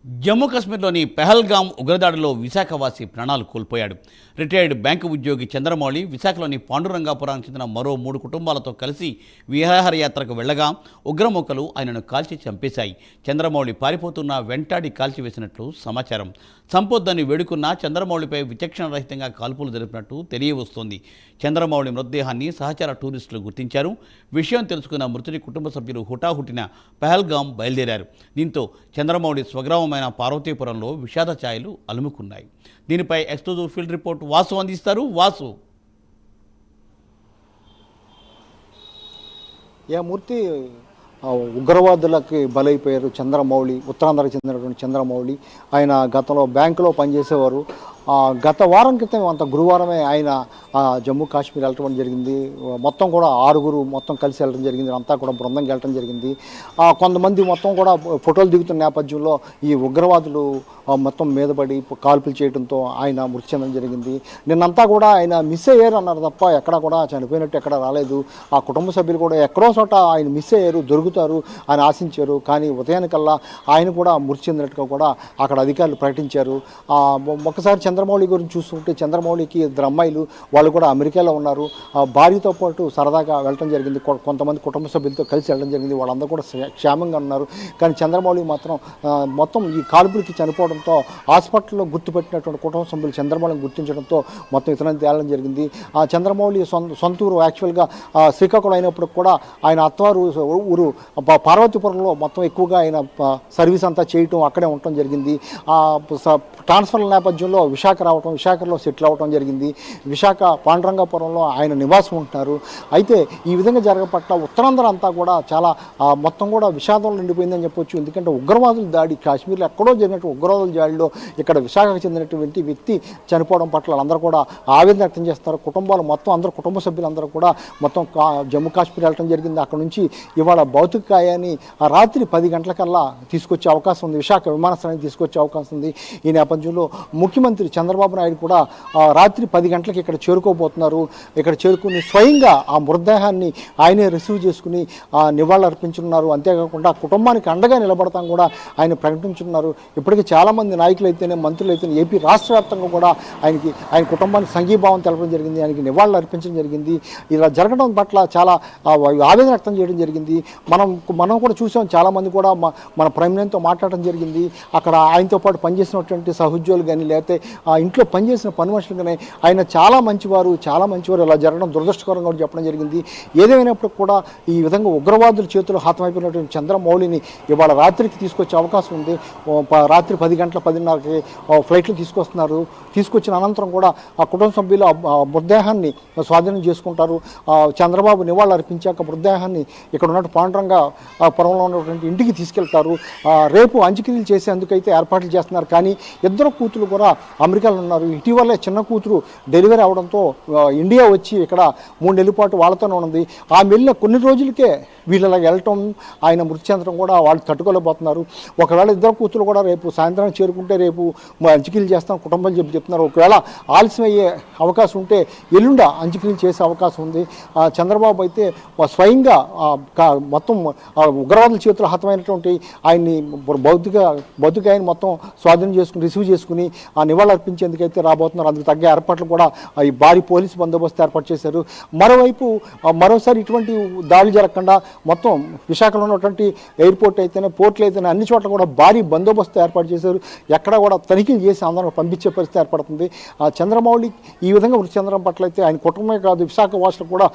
జమ్మూ కాశ్మీర్లోని పెహల్గామ్ ఉగ్రదాడిలో విశాఖవాసి ప్రాణాలు కోల్పోయాడు. రిటైర్డ్ బ్యాంకు ఉద్యోగి చంద్రమౌళి విశాఖలోని పాండురంగాపురానికి చెందిన మరో 3 కుటుంబాలతో కలిసి విహారయాత్రకు వెళ్లగా ఉగ్రమూకలు ఆయనను కాల్చి చంపేశాయి. చంద్రమౌళి పారిపోతున్న వెంటాడి కాల్చివేసినట్లు సమాచారం. సంపొద్దని వేడుకున్న చంద్రమౌళిపై విచక్షణరహితంగా కాల్పులు జరిపినట్టు తెలియవస్తోంది. చంద్రమౌళి మృతదేహాన్ని సహచర టూరిస్టులు గుర్తించారు. విషయం తెలుసుకున్న మృతుడి కుటుంబ సభ్యులు హుటాహుటిన పెహల్గామ్ బయలుదేరారు. దీంతో చంద్రమౌళి స్వగ్రామమైన పార్వతీపురంలో విషాద ఛాయలు అలుముకున్నాయి. దీనిపై ఎక్స్క్లూజివ్ ఫీల్డ్ రిపోర్ట్ వాసు అందిస్తారు. వాసు, మూర్తి ఉగ్రవాదులకి బలైపోయారు చంద్రమౌళి. ఉత్తరాంధ్రకు చెందినటువంటి చంద్రమౌళి ఆయన గతంలో బ్యాంకులో పనిచేసేవారు. గత వారం క్రితం అంత గురువారమే ఆయన జమ్మూ కాశ్మీర్ వెళ్ళటం జరిగింది. మొత్తం కూడా 6 మొత్తం కలిసి వెళ్ళడం జరిగింది. అంతా కూడా బృందంగా వెళ్ళడం జరిగింది. కొంతమంది మొత్తం కూడా ఫోటోలు దిగుతున్న నేపథ్యంలో ఈ ఉగ్రవాదులు మొత్తం మీద పడి కాల్పులు చేయడంతో ఆయన మృతి చెందడం జరిగింది. నిన్నంతా కూడా ఆయన మిస్ అయ్యారు అన్నారు తప్ప ఎక్కడ కూడా చనిపోయినట్టు ఎక్కడ రాలేదు. ఆ కుటుంబ సభ్యులు కూడా ఎక్కడో చోట ఆయన మిస్ అయ్యారు, దొరుకుతారు అని ఆశించారు. కానీ ఉదయానికల్లా ఆయన కూడా మృతి చెందినట్టుగా కూడా అక్కడ అధికారులు ప్రకటించారు. ఒకసారి చంద్రమౌళి గురించి చూస్తుంటే చంద్రమౌళికి 2 అమ్మాయిలు, వాళ్ళు కూడా అమెరికాలో ఉన్నారు. భార్యతో పాటు సరదాగా వెళ్ళడం జరిగింది. కొంతమంది కుటుంబ సభ్యులతో కలిసి వెళ్ళడం జరిగింది. వాళ్ళందరూ కూడా క్షేమంగా ఉన్నారు. కానీ చంద్రమౌళి మాత్రం మొత్తం ఈ కాల్పులకి చనిపోవడంతో హాస్పిటల్లో గుర్తుపెట్టినటువంటి కుటుంబ సభ్యులు చంద్రమౌళిని గుర్తించడంతో మొత్తం ఇతరులను తేలడం జరిగింది. చంద్రమౌళి సొంతూరు యాక్చువల్గా శ్రీకాకుళం అయినప్పుడు కూడా ఆయన అత్తవారు ఊరు పార్వతీపురంలో మొత్తం ఎక్కువగా ఆయన సర్వీస్ అంతా చేయటం, అక్కడే ఉండటం జరిగింది. ట్రాన్స్ఫర్ల నేపథ్యంలో విశాఖలో సెటిల్ అవ్వడం జరిగింది. విశాఖ పాండురంగాపురంలో ఆయన నివాసం ఉంటున్నారు. అయితే ఈ విధంగా జరగపట్ల ఉత్తరాంధ్ర అంతా కూడా చాలా మొత్తం కూడా విషాదంలో నిండిపోయిందని చెప్పొచ్చు. ఎందుకంటే ఉగ్రవాదుల దాడి, కాశ్మీర్లో ఎక్కడో జరిగినట్టు ఉగ్రవాదుల దాడిలో ఇక్కడ విశాఖకు చెందినటువంటి వ్యక్తి చనిపోవడం పట్ల అందరూ కూడా ఆవేదన వ్యక్తం చేస్తారు. కుటుంబాలు మొత్తం అందరూ కుటుంబ సభ్యులందరూ కూడా మొత్తం జమ్మూ కాశ్మీర్ వెళ్ళడం జరిగింది. అక్కడ నుంచి ఇవాళ భౌతికాయాన్ని రాత్రి 10 గంటలకల్లా తీసుకొచ్చే అవకాశం ఉంది. విశాఖ విమానాశ్రయానికి తీసుకొచ్చే అవకాశం ఉంది. ఈ నేపథ్యంలో ముఖ్యమంత్రి చంద్రబాబు నాయుడు కూడా రాత్రి 10 గంటలకు ఇక్కడ చేరుకోబోతున్నారు. ఇక్కడ చేరుకుని స్వయంగా ఆ మృతదేహాన్ని ఆయనే రిసీవ్ చేసుకుని నివాళులు అర్పించున్నారు. అంతేకాకుండా కుటుంబానికి అండగా నిలబడతాం కూడా ఆయన ప్రకటించున్నారు. ఇప్పటికీ చాలామంది నాయకులు అయితేనే, మంత్రులు అయితేనే ఏపీ రాష్ట్ర వ్యాప్తంగా కూడా ఆయన కుటుంబానికి సంఘీభావం తెలపడం జరిగింది. ఆయనకి నివాళులు అర్పించడం జరిగింది. ఇలా జరగడం పట్ల చాలా ఆవేదన వ్యక్తం చేయడం జరిగింది. మనం కూడా చూసాం. చాలామంది కూడా మన ప్రైమ్ మినిస్టర్తో మాట్లాడడం జరిగింది. అక్కడ ఆయనతో పాటు పనిచేసినటువంటి సహోద్యోగులు కానీ, లేకపోతే ఇంట్లో పనిచేసిన పని మనుషులు కానీ ఆయన చాలా మంచివారు. ఇలా జరగడం దురదృష్టకరంగా కూడా చెప్పడం జరిగింది. ఏదేమైనప్పుడు కూడా ఈ విధంగా ఉగ్రవాదుల చేతులు హతమైపోయినటువంటి చంద్రమౌళిని ఇవాళ రాత్రికి తీసుకొచ్చే అవకాశం ఉంది. రాత్రి 10 గంటల 10:30కి ఫ్లైట్లు తీసుకొస్తున్నారు. తీసుకొచ్చిన అనంతరం కూడా ఆ కుటుంబ సభ్యులు మృతదేహాన్ని స్వాధీనం చేసుకుంటారు. చంద్రబాబు నివాళులు అర్పించాక మృతదేహాన్ని ఇక్కడ ఉన్నట్టు పాండురంగాపురంలో ఉన్నటువంటి ఇంటికి తీసుకెళ్తారు. రేపు అంత్యక్రియలు చేసేందుకైతే ఏర్పాట్లు చేస్తున్నారు. కానీ 2 కూతురు కూడా అమెరికాలో ఉన్నారు. ఇటీవలే చిన్న కూతురు డెలివరీ అవడంతో ఇండియా వచ్చి ఇక్కడ 3 నెలల పాటు వాళ్ళతోనే ఉన్నది. వెళ్ళిన కొన్ని రోజులకే వీళ్ళలా వెళ్ళటం, ఆయన మృతి చెందడం కూడా వాళ్ళు తట్టుకోలేకపోతున్నారు. ఒకవేళ 2 కూతురు కూడా రేపు సాయంత్రం చేరుకుంటే రేపు అంత్యక్రియలు చేస్తాం కుటుంబాలు చెప్తున్నారు. ఒకవేళ ఆలస్యం అయ్యే అవకాశం ఉంటే ఎల్లుండ అంత్యక్రియలు చేసే అవకాశం ఉంది. చంద్రబాబు అయితే స్వయంగా మొత్తం ఉగ్రవాదుల చేతులు హతమైనటువంటి ఆయన్ని భౌతికాయని మొత్తం స్వాధీనం చేసుకుని రిసీవ్ చేసుకుని నివాళులు అర్పించేందుకైతే రాబోతున్నారు. అందుకు తగ్గ ఏర్పాట్లు కూడా ఈ భారీ పోలీసు బందోబస్తు ఏర్పాటు చేశారు. మరోవైపు మరోసారి ఇటువంటి దాడులు జరగకుండా మొత్తం విశాఖలో ఉన్నటువంటి ఎయిర్పోర్ట్ అయితేనే, పోర్ట్లు అయితేనే అన్ని చోట్ల కూడా భారీ బందోబస్తు ఏర్పాటు చేశారు. ఎక్కడ కూడా తనిఖీలు చేసి అందరూ పంపించే పరిస్థితి ఏర్పడుతుంది. చంద్రమౌళి ఈ విధంగా మృతి చెందడం పట్ల అయితే ఆయన కుటుంబమే కాదు, విశాఖ వాసులు కూడా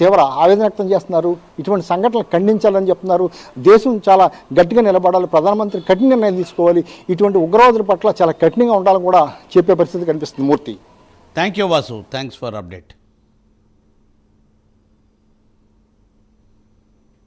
తీవ్ర ఆవేదన వ్యక్తం చేస్తున్నారు. ఇటువంటి సంఘటనలు ఖండించాలని చెప్తున్నారు. దేశం చాలా గట్టిగా నిలబడాలి, ప్రధానమంత్రి కఠిన నిర్ణయం తీసుకోవాలి, ఇటువంటి ఉగ్రవాదుల పట్ల చాలా కఠినంగా ఉండాలని కూడా చెప్పే పరిస్థితి కనిపిస్తుంది. Murthy, thank you Vasu, thanks for update.